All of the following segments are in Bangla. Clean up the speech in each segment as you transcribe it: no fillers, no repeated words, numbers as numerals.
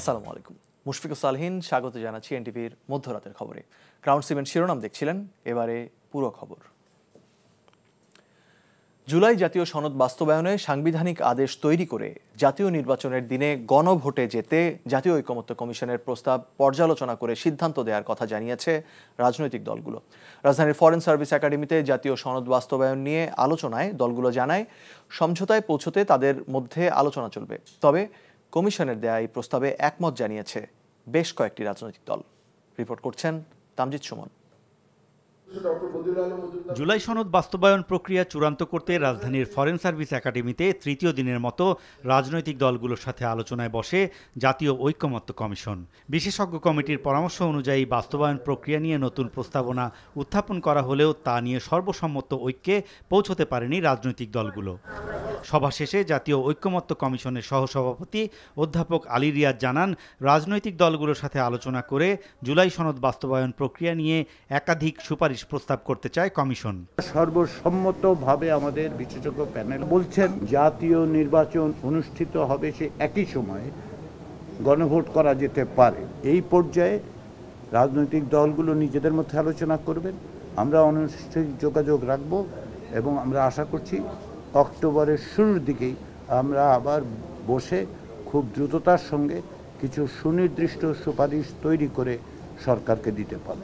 আসসালামু আলাইকুম। মুশফিকুর সালহীন স্বাগত জানাচ্ছি এনটিভির মধ্যরাতের খবরে। গ্রাউন্ড সিমেন্ট শিরোনাম দেখছিলেন, এবারে পুরো খবর। জুলাই জাতীয় সনদ বাস্তবায়নে সাংবিধানিক আদেশ তৈরি করে জাতীয় নির্বাচনের দিনে গণভোটে যেতে জাতীয় ঐকমত্য কমিশনের প্রস্তাব পর্যালোচনা করে সিদ্ধান্ত দেওয়ার কথা জানিয়েছে রাজনৈতিক দলগুলো। রাজধানীর ফরেন সার্ভিস একাডেমিতে জাতীয় সনদ বাস্তবায়ন নিয়ে আলোচনায় দলগুলো জানায়, সমঝোতায় পৌঁছতে তাদের মধ্যে আলোচনা চলবে। তবে কমিশনের দেয়া এই প্রস্তাবে একমত জানিয়েছে বেশ কয়েকটি রাজনৈতিক দল। রিপোর্ট করছেন তামজিদ সুমন। জুলাই সনদ বাস্তবায়ন প্রক্রিয়া চূড়ান্ত করতে রাজধানীর ফরেন সার্ভিস একাডেমিতে তৃতীয় দিনের মতো রাজনৈতিক দলগুলোর সাথে আলোচনায় বসে জাতীয় ঐকমত্য কমিশন। বিশেষজ্ঞ কমিটির পরামর্শ অনুযায়ী বাস্তবায়ন প্রক্রিয়া নিয়ে নতুন প্রস্তাবনা উত্থাপন করা হলেও তা নিয়ে সর্বসম্মত ঐক্যে পৌঁছতে পারেনি রাজনৈতিক দলগুলো। সভা শেষে জাতীয় ঐকমত্য কমিশনের সহসভাপতি অধ্যাপক আলী রিয়াদ জানান, রাজনৈতিক দলগুলোর সাথে আলোচনা করে জুলাই সনদ বাস্তবায়ন প্রক্রিয়া নিয়ে একাধিক সুপারিশ প্রস্তাব করতে চায় কমিশন। সর্বসম্মতভাবে আমাদের বিশেষজ্ঞ প্যানেল বলছেন জাতীয় নির্বাচন অনুষ্ঠিত হবে, সে একই সময়ে গণভোট করা যেতে পারে। এই পর্যায়ে রাজনৈতিক দলগুলো নিজেদের মধ্যে আলোচনা করবেন, আমরা অনৈষ্ঠিক যোগাযোগ রাখব এবং আমরা আশা করছি অক্টোবরের শুরুর দিকেই আমরা আবার বসে খুব দ্রুততার সঙ্গে কিছু সুনির্দিষ্ট সুপারিশ তৈরি করে সরকারকে দিতে পারব।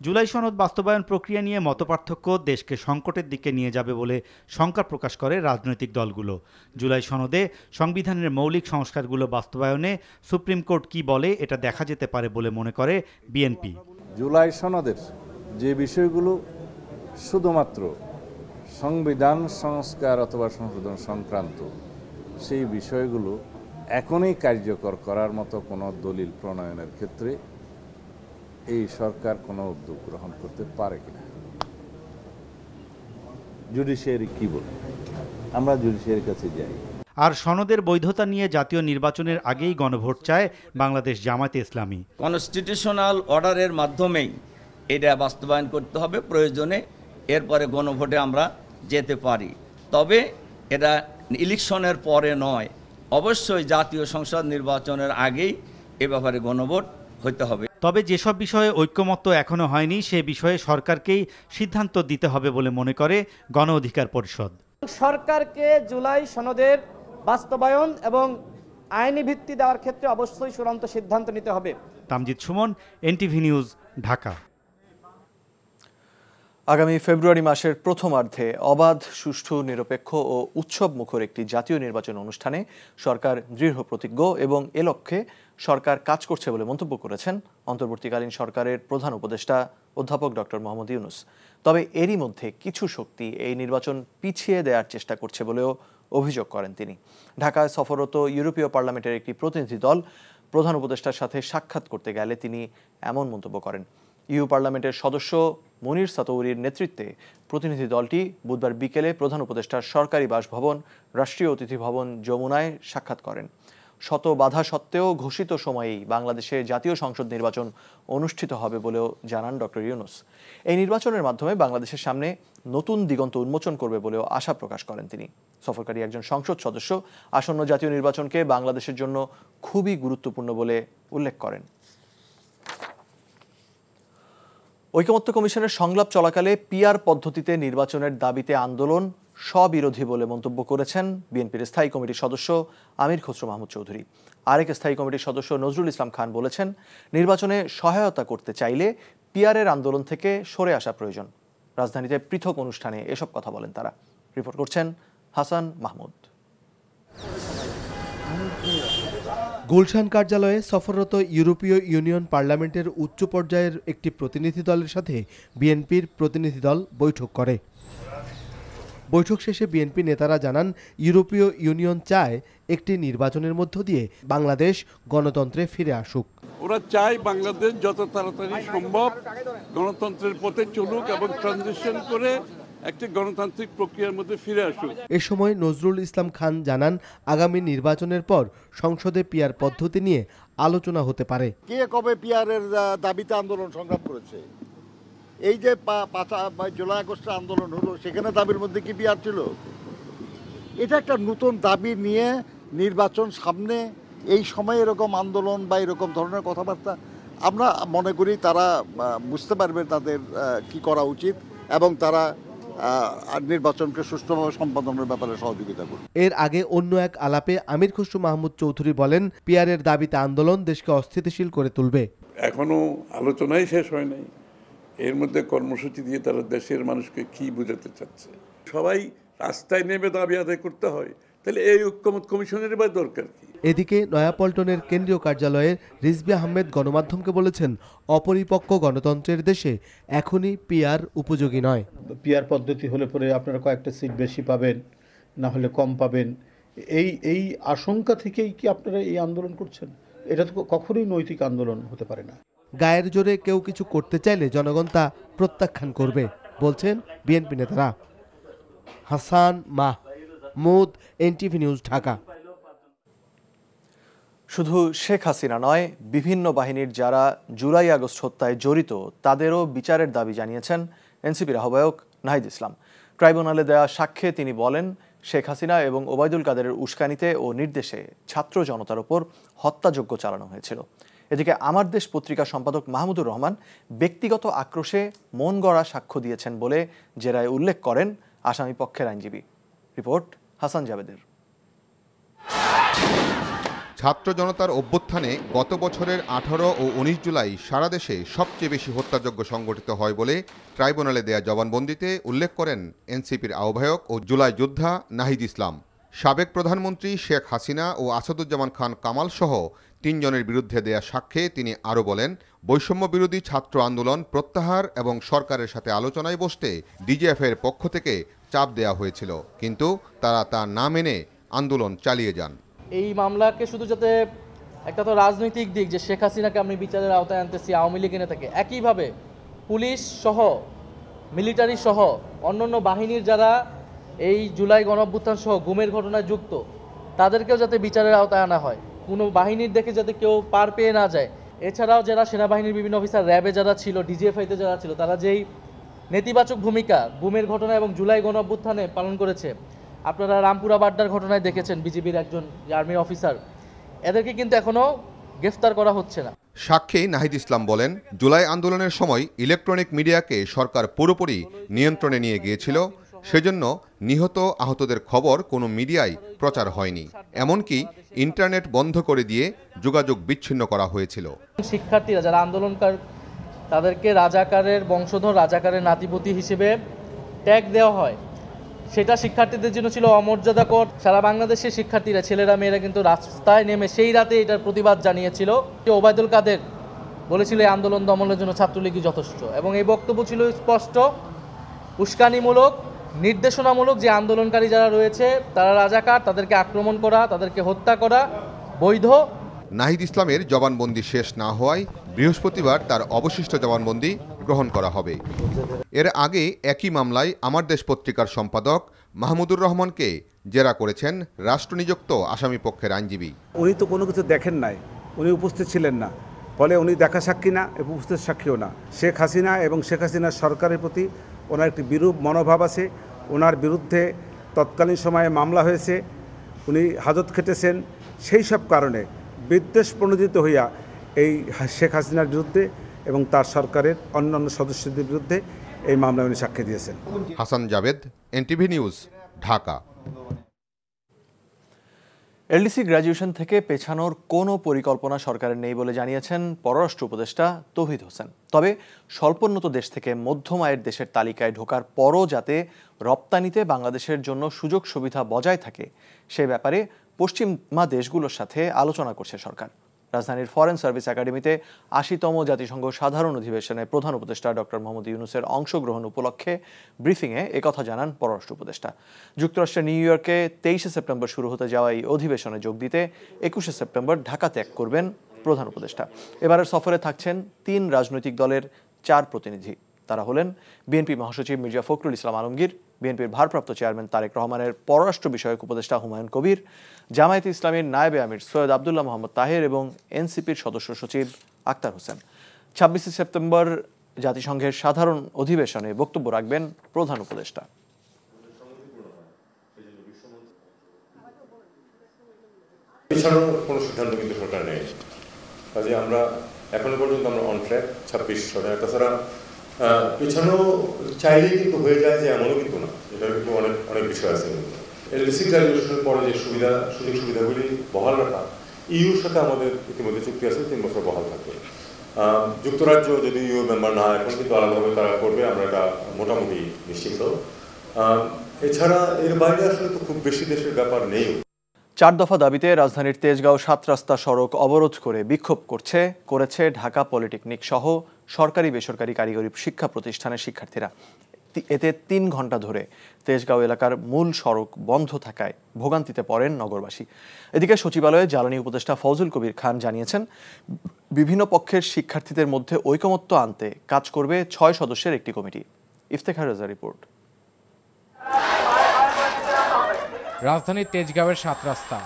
জুলাই সনদ বাস্তবায়ন প্রক্রিয়া নিয়ে মতপার্থক্য দেশকে সংকটের দিকে নিয়ে যাবে বলে শঙ্কা প্রকাশ করে রাজনৈতিক দলগুলো। জুলাই সনদে সংবিধানের মৌলিক সংস্কারগুলো বাস্তবায়নে সুপ্রিম কোর্ট কি বলে এটা দেখা যেতে পারে বলে মনে করে বিএনপি। জুলাই সনদের যে বিষয়গুলো শুধুমাত্র সংবিধান সংস্কার অথবা সংশোধন সংক্রান্ত, সেই বিষয়গুলো এখনই কার্যকর করার মতো কোনো দলিল প্রণয়নের ক্ষেত্রে এই সরকার কোনো উদ্যোগ গ্রহণ করতে পারে কিনা। জুডিশিয়ারি কি বলে, আমরা জুডিশিয়ারির কাছে যাই। আর সনদের বৈধতা নিয়ে জাতীয় নির্বাচনের আগেই গণভোট চায় বাংলাদেশ জামায়াতে ইসলামী। কনস্টিটিউশনাল অর্ডারের মাধ্যমেই এটা বাস্তবায়ন করতে হবে, প্রয়োজনে এরপরে গণভোটে আমরা যেতে পারি, তবে এটা ইলেকশনের পরে নয়, অবশ্যই জাতীয় সংসদ নির্বাচনের আগেই এ ব্যাপারে গণভোট হতে হবে। তবে যেসব বিষয়ে ঐক্যমত্য এখনো হয়নি সে বিষয়ে সরকারকেই সিদ্ধান্ত দিতে হবে বলে মনে করে গণ অধিকার পরিষদ। সরকারকে জুলাই সনদের বাস্তবায়ন এবং আইনি ভিত্তি দেওয়ার ক্ষেত্রে অবশ্যই চূড়ান্ত সিদ্ধান্ত নিতে হবে। Tamjid Suman, NTV news, Dhaka. আগামী ফেব্রুয়ারি মাসের প্রথমার্ধে অবাধ, সুষ্ঠু, নিরপেক্ষ ও উৎসব মুখর একটি জাতীয় নির্বাচন অনুষ্ঠানে সরকার দৃঢ় প্রতিজ্ঞ এবং এ লক্ষ্যে সরকার কাজ করছে বলে মন্তব্য করেছেন অন্তর্বর্তীকালীন সরকারের প্রধান উপদেষ্টা অধ্যাপক ডক্টর মোহাম্মদ ইউনূস। তবে এরই মধ্যে কিছু শক্তি এই নির্বাচন পিছিয়ে দেওয়ার চেষ্টা করছে বলেও অভিযোগ করেন তিনি। ঢাকায় সফররত ইউরোপীয় পার্লামেন্টের একটি প্রতিনিধি দল প্রধান উপদেষ্টার সাথে সাক্ষাৎ করতে গেলে তিনি এমন মন্তব্য করেন। ইউ পার্লামেন্টের সদস্য মনির সাতৌরির নেতৃত্বে প্রতিনিধি দলটি বুধবার বিকেলে প্রধান উপদেষ্টার সরকারি বাসভবন রাষ্ট্রীয় অতিথি ভবন যমুনায় সাক্ষাৎ করেন। শত বাধা সত্ত্বেও ঘোষিত সময়েই বাংলাদেশে জাতীয় সংসদ নির্বাচন অনুষ্ঠিত হবে বলেও জানান ডক্টর ইউনূস। এই নির্বাচনের মাধ্যমে বাংলাদেশের সামনে নতুন দিগন্ত উন্মোচন করবে বলেও আশা প্রকাশ করেন তিনি। সফরকারী একজন সংসদ সদস্য আসন্ন জাতীয় নির্বাচনকে বাংলাদেশের জন্য খুবই গুরুত্বপূর্ণ বলে উল্লেখ করেন। ঐকমত্য কমিশনের সংলাপ চলাকালে পিআর পদ্ধতিতে নির্বাচনের দাবিতে আন্দোলন স্ববিরোধী বলে মন্তব্য করেছেন বিএনপির স্থায়ী কমিটির সদস্য আমির খসরু মাহমুদ চৌধুরী। আরেক স্থায়ী কমিটির সদস্য নজরুল ইসলাম খান বলেছেন, নির্বাচনে সহায়তা করতে চাইলে পিআরের আন্দোলন থেকে সরে আসা প্রয়োজন। রাজধানীতে পৃথক অনুষ্ঠানে এসব কথা বলেন তারা। রিপোর্ট করছেন হাসান মাহমুদ। গুলশান কার্যালয়ে সফররত ইউরোপীয় ইউনিয়ন পার্লামেন্টের উচ্চ পর্যায়ের একটি প্রতিনিধি দলের সাথে বিএনপির প্রতিনিধি দল বৈঠক করে। বৈঠক শেষে বিএনপি নেতারা জানান, ইউরোপীয় ইউনিয়ন চায় একটি নির্বাচনের মধ্য দিয়ে বাংলাদেশ গণতন্ত্রে ফিরে আসুক। ওরা চায় বাংলাদেশ যত তাড়াতাড়ি সম্ভব গণতন্ত্রের পথে চলুক এবং ট্রানজিশন করে একটি গণতান্ত্রিক প্রক্রিয়ার মধ্যে ফিরে আসুক। এ সময় নজরুল ইসলাম খান জানান, আগামী নির্বাচনের পর সংসদে পিআর পদ্ধতি নিয়ে আলোচনা হতে পারে। কে কবে পিআরের দাবিতে আন্দোলন সংগ্রাম করেছে? এই যে জুলাই আগস্টের আন্দোলন হলো, সেখানে দাবির মধ্যে কি পিআর ছিল? এটা একটা নতুন দাবি নিয়ে নির্বাচন সামনে, এই সময় এরকম আন্দোলন বা এরকম ধরনের কথাবার্তা আমরা মনে করি তারা বুঝতে পারবে তাদের কি করা উচিত এবং তারা নির্বাচনকে সুষ্ঠুভাবে সম্পাদনের ব্যাপারে সহযোগিতা করবে। এর আগে অন্য এক আলাপে আমির খসরু মাহমুদ চৌধুরী বলেন, পিআরের দাবিতে আন্দোলন দেশকে অস্থিতিশীল করে তুলবে। এখনো আলোচনাই শেষ হয় নাই, এর মধ্যে কর্মসূচি দিয়ে তারা দেশের মানুষকে কি বোঝাতে চাচ্ছে। সবাই রাস্তায় নেমে দাবি আদায় করতে হয়, তাহলে এই ঐক্যমত কমিশনের বা দরকার কি? এদিকে নয়াপল্টনের কেন্দ্রীয় কার্যালয়ে রিজভী আহমেদ গণমাধ্যমকে বলেছেন, অপরিপক্ক গণতন্ত্রের দেশে এখনই পিআর উপযোগী নয়। পিআর পদ্ধতি হলে পরে আপনারা কয়েকটা সিট বেশি পাবেন, না হলে কম পাবেন, এই আশঙ্কা থেকেই কি আপনারা এই আন্দোলন করছেন? এটা তো কখনোই নৈতিক আন্দোলন হতে পারে না। গায়ের জোরে কেউ কিছু করতে চাইলে জনগণ তা প্রত্যাখ্যান করবে বলছেন বিএনপি নেতারা। Hasan Mahmud, NTV news, Dhaka. শুধু শেখ হাসিনা নয়, বিভিন্ন বাহিনীর যারা জুলাই আগস্ট হত্যায় জড়িত তাদেরও বিচারের দাবি জানিয়েছেন এনসিপির আহ্বায়ক নাহিদ ইসলাম। ট্রাইব্যুনালে দেওয়া সাক্ষ্যে তিনি বলেন, শেখ হাসিনা এবং ওবায়দুল কাদেরের উস্কানিতে ও নির্দেশে ছাত্র জনতার ওপর হত্যাযজ্ঞ চালানো হয়েছিল। এদিকে আমার দেশ পত্রিকার সম্পাদক মাহমুদুর রহমান ব্যক্তিগত আক্রোশে মন গড়া সাক্ষ্য দিয়েছেন বলে জেরায় উল্লেখ করেন আসামি পক্ষের আইনজীবী। রিপোর্ট হাসান জাবেদের। ছাত্র জনতার অভ্যুত্থানে গত বছরের 18 ও 19 জুলাই সারা দেশে সবচেয়ে বেশি হত্যাযজ্ঞ সংগঠিত হয় বলে ট্রাইব্যুনালে দেয়া জবানবন্দিতে উল্লেখ করেন এনসিপির আহ্বায়ক ও জুলাই যোদ্ধা নাহিদ ইসলাম। সাবেক প্রধানমন্ত্রী শেখ হাসিনা ও আসাদুজ্জামান খান কামাল সহ 3 জনের বিরুদ্ধে দেয়া সাক্ষ্যে তিনি আরও বলেন, বৈষম্য বিরোধী ছাত্র আন্দোলন প্রত্যাহার এবং সরকারের সাথে আলোচনায় বসতে ডিজিএফের পক্ষ থেকে চাপ দেয়া হয়েছিল, কিন্তু তারা তা না মেনে আন্দোলন চালিয়ে যান। এই মামলাকে শুধু যাতে একটা তো রাজনৈতিক দিক যে শেখ হাসিনাকে আমি বিচারের আওতায় আনতেছি আওয়ামী লীগ এনে থাকে, একইভাবে পুলিশ সহ মিলিটারি সহ অন্যান্য বাহিনীর যারা এই জুলাই গণঅভ্যুত্থান সহ গুমের ঘটনায় যুক্ত তাদেরকেও যাতে বিচারের আওতায় আনা হয়, কোনো বাহিনীর দেখে যাতে কেউ পার পেয়ে না যায়। এছাড়াও যারা সেনাবাহিনীর বিভিন্ন অফিসার, র্যাবে যারা ছিল, ডিজিএফআইতে যারা ছিল, তারা যেই নেতিবাচক ভূমিকা গুমের ঘটনা এবং জুলাই গণঅভ্যুত্থানে পালন করেছে, আপনারা রামপুরা বাড্ডার ঘটনায় দেখেছেন বিজিবির একজন আর্মি অফিসার, এদেরকে কিন্তু এখনো গ্রেফতার করা হচ্ছে না। সাক্ষী নাহিদ ইসলাম বলেন, জুলাই আন্দোলনের সময় ইলেকট্রনিক মিডিয়াকে সরকার পুরোপুরি নিয়ন্ত্রণে নিয়ে গিয়েছিল, সেজন্য নিহত আহতদের খবর কোনো মিডিয়ায় প্রচার হয়নি, এমনকি ইন্টারনেট বন্ধ করে দিয়ে যোগাযোগ বিচ্ছিন্ন করা হয়েছিল। শিক্ষার্থীরা যারা আন্দোলনকার তাদেরকে রাজাকারের বংশধর, রাজাকারের নাতিপতি হিসেবে ট্যাগ দেওয়া হয়, সেটা শিক্ষার্থীদের জন্য ছিল অমর্যাদাকর। সারা বাংলাদেশের শিক্ষার্থীরা, ছেলেরা মেয়েরা কিন্তু রাস্তায় নেমে সেই রাতে এটার প্রতিবাদ জানিয়েছিল। ওবায়দুল কাদের বলেছিল এই আন্দোলন দমনের জন্য ছাত্রলীগই যথেষ্ট, এবং এই বক্তব্য ছিল স্পষ্ট, উস্কানিমূলক, নির্দেশনামূলক, যে আন্দোলনকারী যারা রয়েছে তারা রাজাকার, তাদেরকে আক্রমণ করা, তাদেরকে হত্যা করা বৈধ। নাহিদ ইসলামের জবানবন্দি শেষ না হওয়ায় বৃহস্পতিবার তার অবশিষ্ট জবানবন্দি গ্রহণ করা হবে। এর আগে একই মামলায় আমার দেশ পত্রিকার সম্পাদক মাহমুদুর রহমানকে জেরা করেছেন রাষ্ট্রনিযুক্ত আসামি পক্ষের আইনজীবী। উনি তো কোনো কিছু দেখেন নাই, উনি উপস্থিত ছিলেন না, ফলে উনি দেখা সাক্ষী না, উপস্থিত সাক্ষীও না। শেখ হাসিনা এবং শেখ হাসিনার সরকারের প্রতি ওনার একটি বিরূপ মনোভাব আছে, ওনার বিরুদ্ধে তৎকালীন সময়ে মামলা হয়েছে, উনি হাজত খেটেছেন, সেই সব কারণে বিদ্বেষ প্রণোদিত হইয়া এই শেখ হাসিনার বিরুদ্ধে এবং তার সরকারের অন্যান্য সদস্যদের বিরুদ্ধে এই মামলায় উনি সাক্ষ্য দিয়েছেন। Hasan Jabed, NTV news, Dhaka. LDC graduation থেকে পেছানোর কোনো পরিকল্পনা সরকারের নেই বলে জানিয়েছেন পররাষ্ট্র উপদেষ্টা তৌহিদ হোসেন। তবে স্বল্পোন্নত দেশ থেকে মধ্যম আয়ের দেশের তালিকায় ঢোকার পরও যাতে রপ্তানিতে বাংলাদেশের জন্য সুযোগ সুবিধা বজায় থাকে সে ব্যাপারে পশ্চিমা দেশগুলোর সাথে আলোচনা করছে সরকার। রাজধানীর ফরেন সার্ভিস একাডেমিতে ৮০তম জাতিসংঘ সাধারণ অধিবেশনে প্রধান উপদেষ্টা ডক্টর মোহাম্মদ ইউনূসের অংশগ্রহণ উপলক্ষে ব্রিফিংয়ে একথা জানান পররাষ্ট্র উপদেষ্টা। যুক্তরাষ্ট্রের নিউ ইয়র্কে ২৩শে সেপ্টেম্বর শুরু হতে যাওয়া এই অধিবেশনে যোগ দিতে ২১শে সেপ্টেম্বর ঢাকা ত্যাগ করবেন প্রধান উপদেষ্টা। এবারের সফরে থাকছেন ৩ রাজনৈতিক দলের ৪ প্রতিনিধি। তারা হলেন বিএনপি মহাসচিব মির্জা ফখরুল ইসলাম আলমগীর, বিএনপির ভারপ্রাপ্ত চেয়ারম্যান তারেক রহমানের পররাষ্ট্র বিষয়ক উপদেষ্টা হুমায়ুন কবির, জামায়াতে ইসলামীর নায়েবে আমির সৈয়দ আবদুল্লাহ মোহাম্মদ তাহের এবং এনসিপির সদস্য সচিব আক্তার হোসেন। ২৬শে সেপ্টেম্বর জাতিসংঘের সাধারণ অধিবেশনে বক্তব্য রাখবেন প্রধান উপদেষ্টা। পেছানোর কোনো সিদ্ধান্ত কিন্তু সরকার নেই। কাজে আমরা এখনো পর্যন্ত আমরা অন ট্র্যাক 26 সনে। তাছাড়া পেছানো চাইলেই কিন্তু হয়ে যায় যে এমনও কিন্তু না, এটা কিন্তু অনেক বিষয় আছে। এলডিসি গ্রাজুয়েশনের পরে যে সুযোগ সুবিধাগুলি বহাল রাখা, ইউর সাথে আমাদের ইতিমধ্যে চুক্তি আছে 3 বছর বহাল থাকবে। যুক্তরাজ্য যদি ইউ মেম্বার না, এখন কিন্তু আলাদাভাবে তারা করবে, আমরা এটা মোটামুটি নিশ্চিত। এছাড়া এর বাইরে আসলে তো খুব বেশি দেশের ব্যাপার নেই। 4 দফা দাবিতে রাজধানীর তেজগাঁও 7 রাস্তা সড়ক অবরোধ করে বিক্ষোভ করেছে ঢাকা পলিটেকনিক সহ সরকারি বেসরকারি কারিগরি শিক্ষা প্রতিষ্ঠানের শিক্ষার্থীরা। এতে 3 ঘন্টা ধরে তেজগাঁও এলাকার মূল সড়ক বন্ধ থাকায় ভোগান্তিতে পড়েন নগরবাসী। এদিকে সচিবালয়ে জ্বালানি উপদেষ্টা ফজল কবির খান জানিয়েছেন, বিভিন্ন পক্ষের শিক্ষার্থীদের মধ্যে ঐকমত্য আনতে কাজ করবে 6 সদস্যের একটি কমিটি। ইফতেখার রেজা রিপোর্ট। রাজধানীর তেজগাঁওয়ের 7 রাস্তা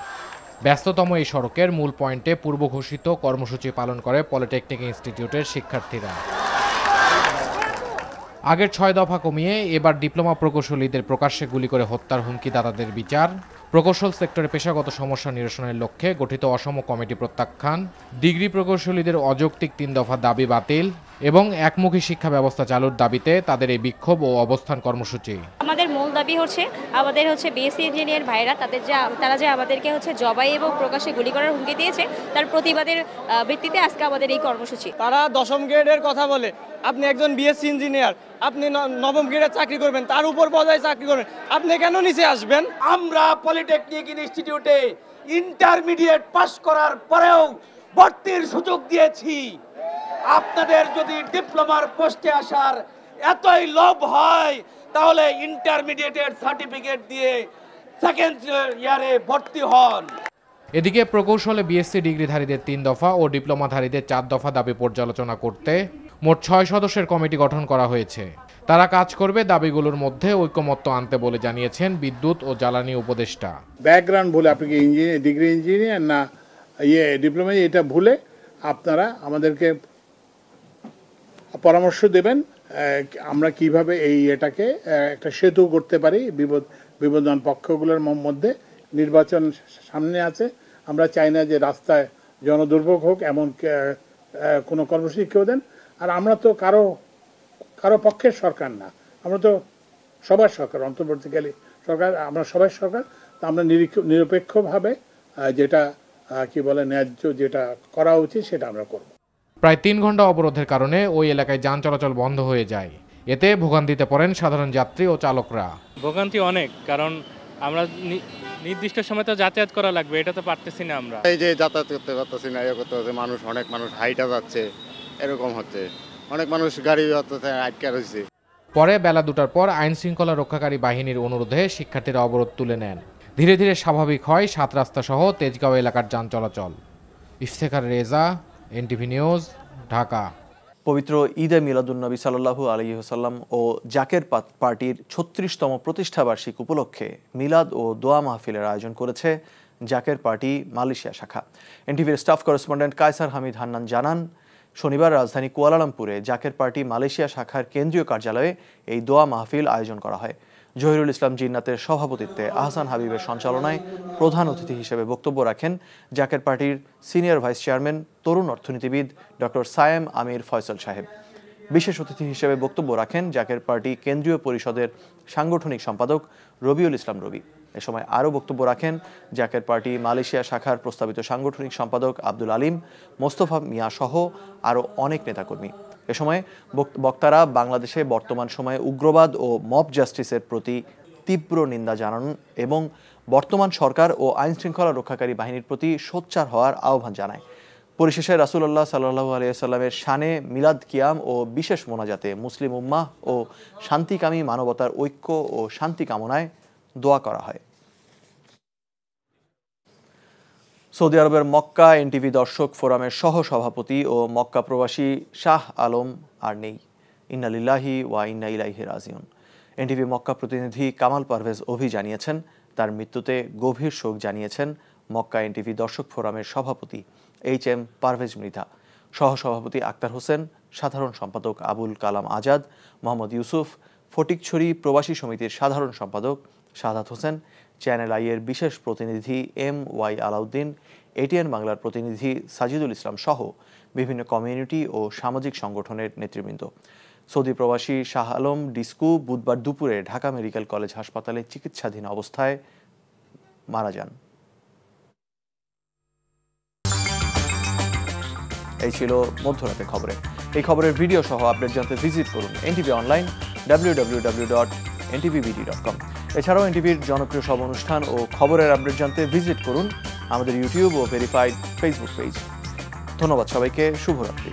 ব্যস্ততম এই সড়কের মূল পয়েন্টে পূর্ব ঘোষিত কর্মসূচি পালন করে পলিটেকনিক ইনস্টিটিউটের শিক্ষার্থীরা। আগের 6 দফা কমিয়ে এবার ডিপ্লোমা প্রকৌশলীদের প্রকাশ্যে গুলি করে হত্যার হুমকিদাতাদের বিচার, প্রকৌশল সেক্টরে পেশাগত সমস্যা নিরসনের লক্ষ্যে গঠিত অসম কমিটি প্রত্যাখ্যান, ডিগ্রি প্রকৌশলীদের অযৌক্তিক 3 দফা দাবি বাতিল এবং একমুখী শিক্ষা ব্যবস্থা চালুর দাবিতে তাদের এই বিক্ষোভ ও অবস্থান কর্মসূচি। আমাদের মূল দাবি আমাদের বিএসসি ইঞ্জিনিয়ার ভাইরা তারা যে আমাদেরকে জবাই এবং প্রকাশ্যে গুলি করার হুমকি দিয়েছে, তার প্রতিবাদের ভিত্তিতে আজকে আমাদের এই কর্মসূচি। তারা 10ম গ্রেডের কথা বলে, আপনি একজন বিএসসি ইঞ্জিনিয়ার, আপনি 9ম গ্রেডের চাকরি করবেন, তার উপর পর্যায়ে চাকরি করবেন, আপনি কেন নিচে আসবেন? আমরা পলিটেকনিক ইনস্টিটিউটে ইন্টারমিডিয়েট পাস করার পরেও ভর্তির সুযোগ দিয়েছি। আপনাদের যদি ডিপ্লোমার পোস্টে আসার এতই লোভ হয়, তাহলে ইন্টারমিডিয়েটের সার্টিফিকেট দিয়ে 2nd ইয়ারে ভর্তি হন। এদিকে প্রকৌশলে বিএসসি ডিগ্রিধারীদের 3 দফা ও ডিপ্লোমাধারীদের 4 দফা দাবি পর্যালোচনা করতে মোট 6 সদস্যের কমিটি গঠন করা হয়েছে। তারা কাজ করবে দাবিগুলোর মধ্যে ঐকমত্য আনতে বলে জানিয়েছেন বিদ্যুৎ ও জ্বালানি উপদেষ্টা। ব্যাকগ্রাউন্ড বলে আপনি কি ইঞ্জিনিয়ার, ডিগ্রি ইঞ্জিনিয়ার না ডিপ্লোমা, এটা ভুলে আপনারা আমাদেরকে পরামর্শ দেবেন আমরা কিভাবে এটাকে একটা সেতু করতে পারি বিবদমান পক্ষগুলোর মধ্যে। নির্বাচন সামনে আছে, আমরা চাই না যে রাস্তায় জনদুর্ভোগ হোক এমন কোনো কর্মসূচি কেউ দেন। আর আমরা তো কারো পক্ষের সরকার না, আমরা তো সবার সরকার, অন্তর্বর্তীকালীন সরকার, আমরা সবার সরকার। তা আমরা নিরপেক্ষভাবে যেটা কি বলে ন্যায্য যেটা করা উচিত সেটা আমরা করব। প্রায় 3 ঘন্টা অবরোধের কারণে ওই এলাকায় যান চলাচল বন্ধ হয়ে যায়। এতে ভোগান্তিতে পড়েন সাধারণ যাত্রী ও চালকরা। ভোগান্তি অনেক, কারণ আমরা নির্দিষ্ট সময় তো যাতায়াত করা লাগবে, এটা তো পারতেছি না। আমরা এই যে যাতায়াত করতে পারতেছি না, করতে হচ্ছে, অনেক মানুষ হাইটা যাচ্ছে, এরকম হচ্ছে, অনেক মানুষ গাড়ি আটকে রয়েছে। পরে বেলা 2টার পর আইন শৃঙ্খলা রক্ষাকারী বাহিনীর অনুরোধে শিক্ষার্থীরা অবরোধ তুলে নেন। ধীরে ধীরে স্বাভাবিক হয় 7 রাস্তা সহ তেজগাঁও এলাকার যান চলাচল। Iftekhar Reza, NTV news, Dhaka. পবিত্র ঈদে মিলাদুন্নবী সাল্লাল্লাহু আলাইহি ওয়াসাল্লাম ও জাকের পার্টির 36তম প্রতিষ্ঠাবার্ষিক উপলক্ষে মিলাদ ও দোয়া মাহফিলের আয়োজন করেছে জাকের পার্টি মালয়েশিয়া শাখা। এনটিভির স্টাফ করেসপন্ডেন্ট কায়সার হামিদ হান্নান জানান, শনিবার রাজধানী কুয়ালালামপুরে জাকের পার্টি মালয়েশিয়া শাখার কেন্দ্রীয় কার্যালয়ে এই দোয়া মাহফিল আয়োজন করা হয়। জহিরুল ইসলাম জিন্নাতের সভাপতিত্বে আহসান হাবিবের সঞ্চালনায় প্রধান অতিথি হিসেবে বক্তব্য রাখেন জাকের পার্টির সিনিয়র ভাইস চেয়ারম্যান তরুণ অর্থনীতিবিদ ডক্টর সায়েম আমির ফয়সল সাহেব। বিশেষ অতিথি হিসেবে বক্তব্য রাখেন জাকের পার্টি কেন্দ্রীয় পরিষদের সাংগঠনিক সম্পাদক রবিউল ইসলাম রবি। এ সময় আরও বক্তব্য রাখেন জাকের পার্টি মালয়েশিয়া শাখার প্রস্তাবিত সাংগঠনিক সম্পাদক আব্দুল আলিম, মোস্তফা মিয়া সহ আরও অনেক নেতাকর্মী। এ সময় বক্তারা বাংলাদেশে বর্তমান সময়ে উগ্রবাদ ও মব জাস্টিসের প্রতি তীব্র নিন্দা জানান এবং বর্তমান সরকার ও আইন শৃঙ্খলা রক্ষাকারী বাহিনীর প্রতি সোচ্চার হওয়ার আহ্বান জানায়। পরিশেষে রাসূলুল্লাহ সাল্লাল্লাহু আলাইহি ওয়াসাল্লামের শানে মিলাদ কিয়াম ও বিশেষ মোনাজাতে মুসলিম উম্মাহ ও শান্তিকামী মানবতার ঐক্য ও শান্তি কামনায় দোয়া করা হয়। সৌদি আরবের মক্কা এনটিভি দর্শক ফোরামের সহ সভাপতি ও মক্কা প্রবাসী শাহ আলম আর নেই। ইন্না লিল্লাহি ওয়া ইন্না ইলাইহি রাজিউন। এনটিভি মক্কা প্রতিনিধি কামাল পারভেজ অভি জানিয়েছেন, তার মৃত্যুতে গভীর শোক জানিয়েছেন মক্কা এনটিভি দর্শক ফোরামের সভাপতি HM পারভেজ মৃধা, সহসভাপতি আক্তার হোসেন, সাধারণ সম্পাদক আবুল কালাম আজাদ, মোহাম্মদ ইউসুফ, ফটিকছড়ি প্রবাসী সমিতির সাধারণ সম্পাদক শাহাদাত হোসেন, চ্যানেল আই এর বিশেষ প্রতিনিধি MY আলাউদ্দিন, এটিএন বাংলার প্রতিনিধি সাজিদুল ইসলাম সহ বিভিন্ন কমিউনিটি ও সামাজিক সংগঠনের নেতৃবৃন্দ। সৌদি প্রবাসী শাহ আলম ডিস্কু বুধবার দুপুরে ঢাকা মেডিকেল কলেজ হাসপাতালে চিকিৎসাধীন অবস্থায় মারা যান। এই ছিল মধ্যরাতের খবরে। এই খবরের ভিডিও সহ আপডেট জানতে ভিজিট করুন এনটিভি অনলাইন www.ntvbd.com। এছাড়াও এনটিভির জনপ্রিয় সব অনুষ্ঠান ও খবরের আপডেট জানতে ভিজিট করুন আমাদের ইউটিউব ও ভেরিফাইড ফেসবুক পেজ। ধন্যবাদ সবাইকে, শুভরাত্রি।